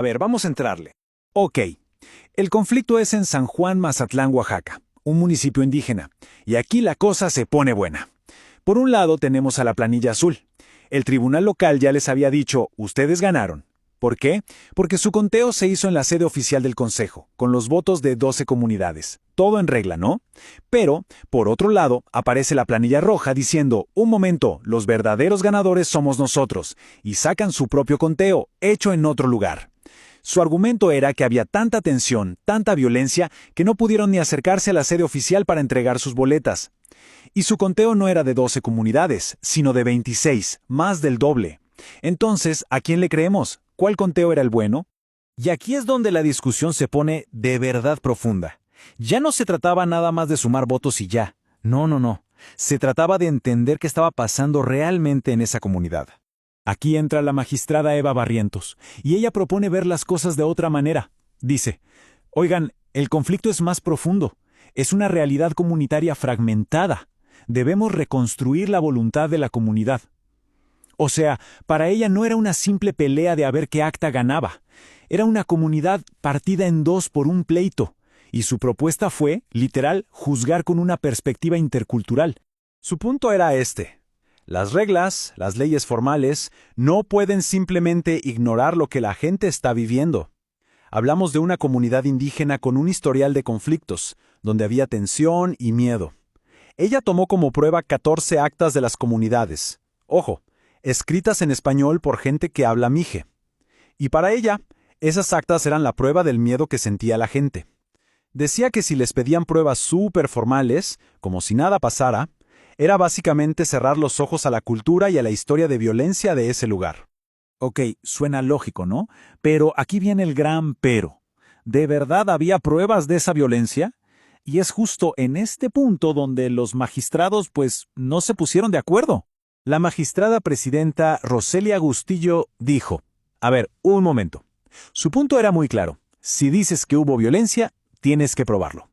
A ver, vamos a entrarle. Ok, el conflicto es en San Juan Mazatlán, Oaxaca, un municipio indígena, y aquí la cosa se pone buena. Por un lado tenemos a la planilla azul. El tribunal local ya les había dicho, ustedes ganaron. ¿Por qué? Porque su conteo se hizo en la sede oficial del Consejo, con los votos de 12 comunidades. Todo en regla, ¿no? Pero, por otro lado, aparece la planilla roja diciendo, un momento, los verdaderos ganadores somos nosotros, y sacan su propio conteo, hecho en otro lugar. Su argumento era que había tanta tensión, tanta violencia, que no pudieron ni acercarse a la sede oficial para entregar sus boletas. Y su conteo no era de 12 comunidades, sino de 26, más del doble. Entonces, ¿a quién le creemos? ¿Cuál conteo era el bueno? Y aquí es donde la discusión se pone de verdad profunda. Ya no se trataba nada más de sumar votos y ya. No. Se trataba de entender qué estaba pasando realmente en esa comunidad. Aquí entra la magistrada Eva Barrientos, y ella propone ver las cosas de otra manera. Dice, oigan, el conflicto es más profundo. Es una realidad comunitaria fragmentada. Debemos reconstruir la voluntad de la comunidad. O sea, para ella no era una simple pelea de a ver qué acta ganaba. Era una comunidad partida en dos por un pleito. Y su propuesta fue, literal, juzgar con una perspectiva intercultural. Su punto era este. Las reglas, las leyes formales, no pueden simplemente ignorar lo que la gente está viviendo. Hablamos de una comunidad indígena con un historial de conflictos, donde había tensión y miedo. Ella tomó como prueba 14 actas de las comunidades. Ojo, escritas en español por gente que habla mije. Y para ella, esas actas eran la prueba del miedo que sentía la gente. Decía que si les pedían pruebas súper formales, como si nada pasara, era básicamente cerrar los ojos a la cultura y a la historia de violencia de ese lugar. Ok, suena lógico, ¿no? Pero aquí viene el gran pero. ¿De verdad había pruebas de esa violencia? Y es justo en este punto donde los magistrados, no se pusieron de acuerdo. La magistrada presidenta Roselia Agustillo dijo, a ver, un momento. Su punto era muy claro. Si dices que hubo violencia, tienes que probarlo.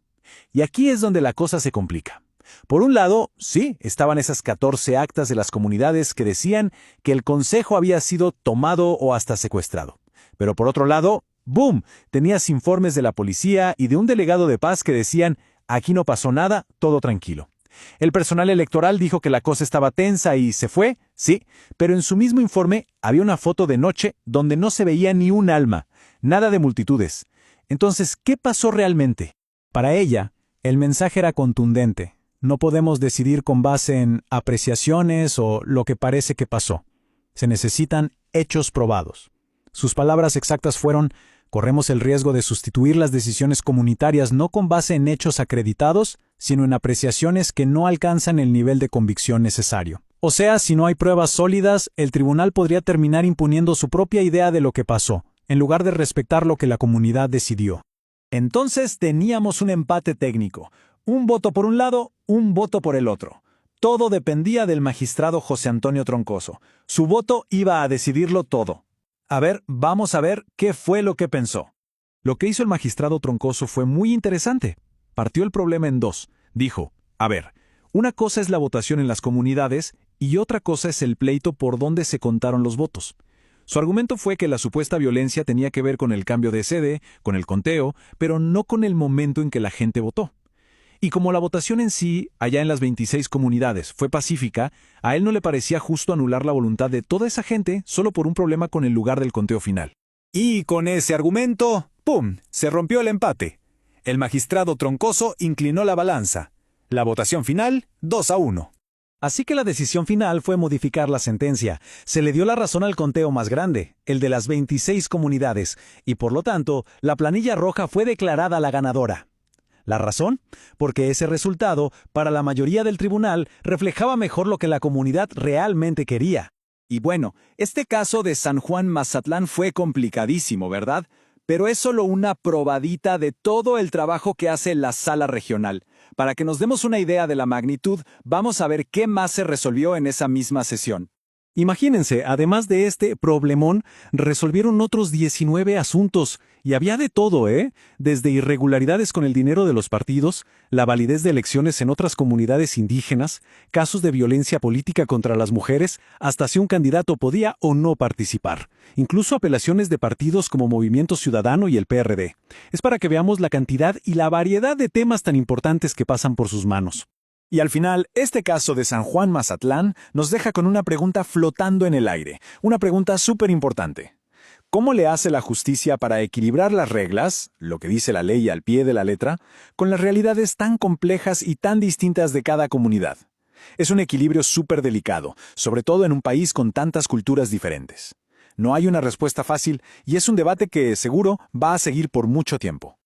Y aquí es donde la cosa se complica. Por un lado, sí, estaban esas 14 actas de las comunidades que decían que el consejo había sido tomado o hasta secuestrado. Pero por otro lado, ¡boom!, tenías informes de la policía y de un delegado de paz que decían, aquí no pasó nada, todo tranquilo. El personal electoral dijo que la cosa estaba tensa y se fue, sí, pero en su mismo informe había una foto de noche donde no se veía ni un alma, nada de multitudes. Entonces, ¿qué pasó realmente? Para ella, el mensaje era contundente. No podemos decidir con base en apreciaciones o lo que parece que pasó. Se necesitan hechos probados. Sus palabras exactas fueron, corremos el riesgo de sustituir las decisiones comunitarias no con base en hechos acreditados, sino en apreciaciones que no alcanzan el nivel de convicción necesario. O sea, si no hay pruebas sólidas, el tribunal podría terminar imponiendo su propia idea de lo que pasó, en lugar de respetar lo que la comunidad decidió. Entonces teníamos un empate técnico. Un voto por un lado, un voto por el otro. Todo dependía del magistrado José Antonio Troncoso. Su voto iba a decidirlo todo. A ver, vamos a ver qué fue lo que pensó. Lo que hizo el magistrado Troncoso fue muy interesante. Partió el problema en dos. Dijo, a ver, una cosa es la votación en las comunidades y otra cosa es el pleito por donde se contaron los votos. Su argumento fue que la supuesta violencia tenía que ver con el cambio de sede, con el conteo, pero no con el momento en que la gente votó. Y como la votación en sí, allá en las 26 comunidades, fue pacífica, a él no le parecía justo anular la voluntad de toda esa gente solo por un problema con el lugar del conteo final. Y con ese argumento, ¡pum!, se rompió el empate. El magistrado Troncoso inclinó la balanza. La votación final, 2-1. Así que la decisión final fue modificar la sentencia. Se le dio la razón al conteo más grande, el de las 26 comunidades, y por lo tanto, la planilla roja fue declarada la ganadora. ¿La razón? Porque ese resultado, para la mayoría del tribunal, reflejaba mejor lo que la comunidad realmente quería. Y bueno, este caso de San Juan Mazatlán fue complicadísimo, ¿verdad? Pero es solo una probadita de todo el trabajo que hace la sala regional. Para que nos demos una idea de la magnitud, vamos a ver qué más se resolvió en esa misma sesión. Imagínense, además de este problemón, resolvieron otros 19 asuntos, y había de todo, ¿eh? Desde irregularidades con el dinero de los partidos, la validez de elecciones en otras comunidades indígenas, casos de violencia política contra las mujeres, hasta si un candidato podía o no participar. Incluso apelaciones de partidos como Movimiento Ciudadano y el PRD. Es para que veamos la cantidad y la variedad de temas tan importantes que pasan por sus manos. Y al final, este caso de San Juan Mazatlán nos deja con una pregunta flotando en el aire, una pregunta súper importante. ¿Cómo le hace la justicia para equilibrar las reglas, lo que dice la ley al pie de la letra, con las realidades tan complejas y tan distintas de cada comunidad? Es un equilibrio súper delicado, sobre todo en un país con tantas culturas diferentes. No hay una respuesta fácil y es un debate que, seguro, va a seguir por mucho tiempo.